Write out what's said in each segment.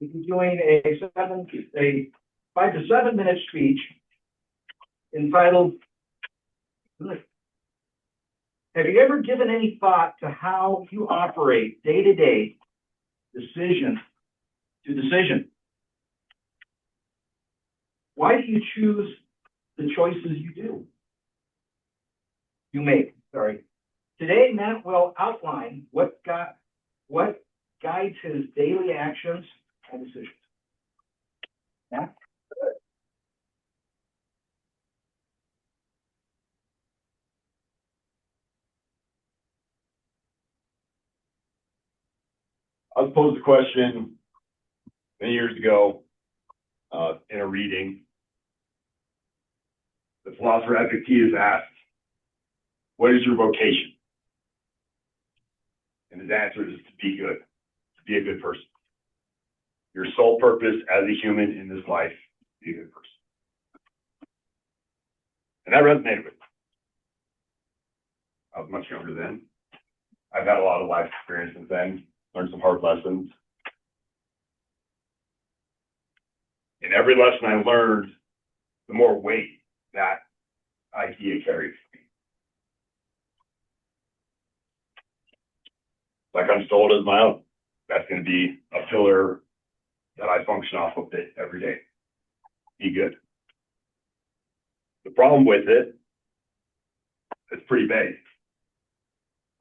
We'll be doing a 5 to 7 minute speech entitled, have you ever given any thought to how you operate day to day, decision to decision? Why do you choose the choices you make? Today, Matt will outline what guides his daily actions and decisions. Matt? I was posed a question many years ago in a reading. The philosopher Epictetus asked, "What is your vocation?" And his answer is to be good, to be a good person. Your sole purpose as a human in this life, to be a good person. And that resonated with me. I was much younger then. I've had a lot of life experience since then, learned some hard lessons. And every lesson I learned, the more weight that idea carries. Like I'm sold as my own. That's going to be a pillar that I function off of it every day. Be good. The problem with it, it's pretty vague.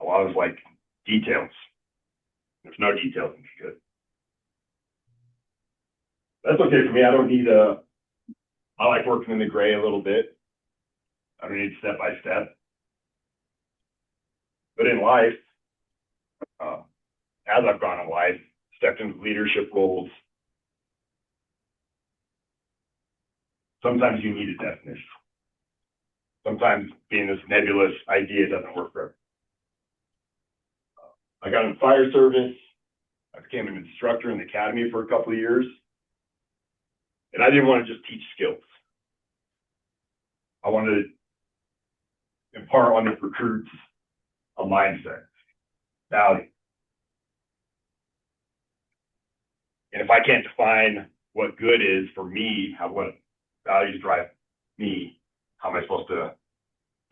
A lot of it's like details. There's no details in be good. That's okay for me. I don't need I like working in the gray a little bit. I don't need step by step. But in life, as I've gone in life, stepped into leadership roles, sometimes you need a definition. Sometimes being this nebulous idea doesn't work for everyone. I got in fire service. I became an instructor in the academy for a couple of years. And I didn't want to just teach skills. I wanted to impart on the recruits a mindset, value. And if I can't define what good is for me, what values drive me, how am I supposed to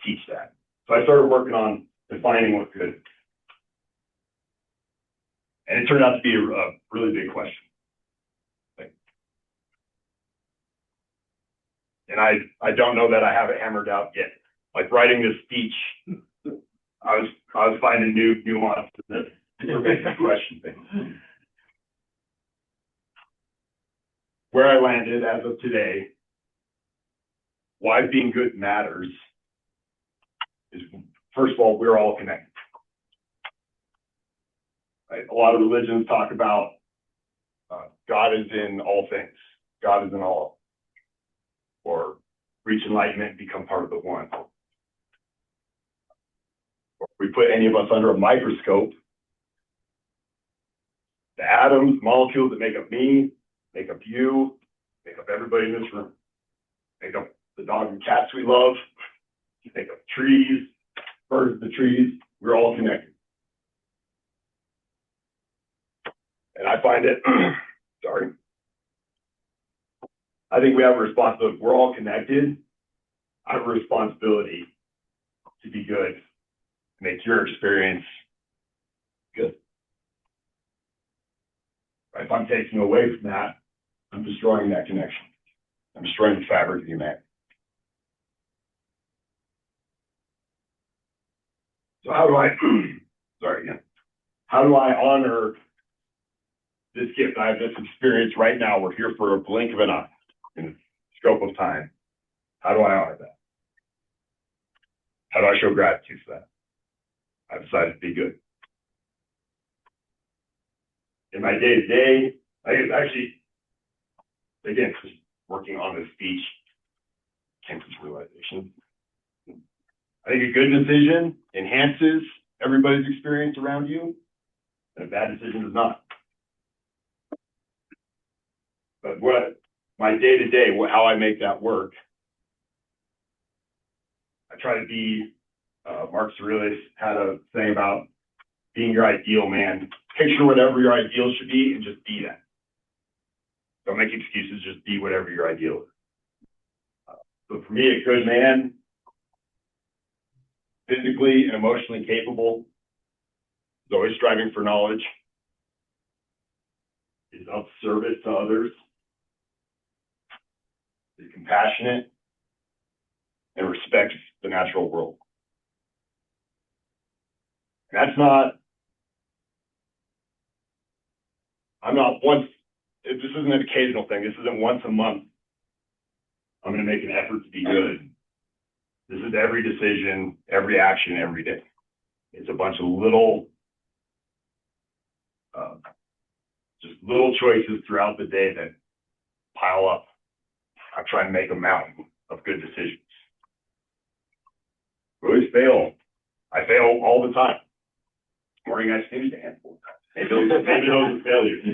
teach that? So I started working on defining what good is. And it turned out to be a really big question. And I don't know that I have it hammered out yet. Like writing this speech, I was finding new nuance to this basic question thing. Where I landed as of today, why being good matters is, first of all, we're all connected. Right? A lot of religions talk about God is in all things. God is in all. Or reach enlightenment and become part of the one. Or if we put any of us under a microscope, the atoms, molecules that make up me, make up you, make up everybody in this room, make up the dogs and cats we love, make up trees, birds of the trees, we're all connected. And I find it, I think we have a responsibility. We're all connected. I have a responsibility to be good, to make your experience good. If I'm taking away from that, I'm destroying that connection. I'm destroying the fabric of humanity. So how do I, how do I honor this gift? I have this experience right now. We're here for a blink of an eye in the scope of time. How do I honor that? How do I show gratitude for that? I decided to be good. In my day-to-day, I actually, again, just working on this speech, came to this realization. I think a good decision enhances everybody's experience around you, and a bad decision does not. But what my day-to-day, how I make that work, I try to be, Marcus Aurelius had a saying about being your ideal man. Picture whatever your ideal should be and just be that. Don't make excuses, just be whatever your ideal is. So for me, a good man, physically and emotionally capable, is always striving for knowledge, is of service to others, is compassionate, and respects the natural world. That's not, this isn't an occasional thing. This isn't once a month. I'm going to make an effort to be good. This is every decision, every action, every day. It's a bunch of little, just little choices throughout the day that pile up. I try and make a mountain of good decisions. I always fail. I fail all the time. This morning I snoozed a handful of times. Maybe those are failures.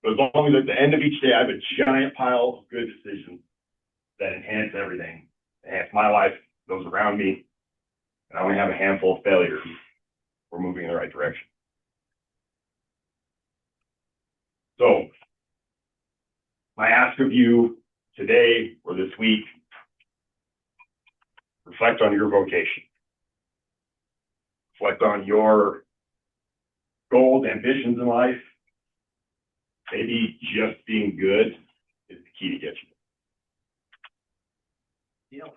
But as long as at the end of each day I have a giant pile of good decisions that enhance everything, enhance my life, those around me, and I only have a handful of failures, we're moving in the right direction. So, my ask of you today or this week, reflect on your vocation. Reflect on your goals, ambitions in life. Maybe just being good is the key to get you there. Yeah.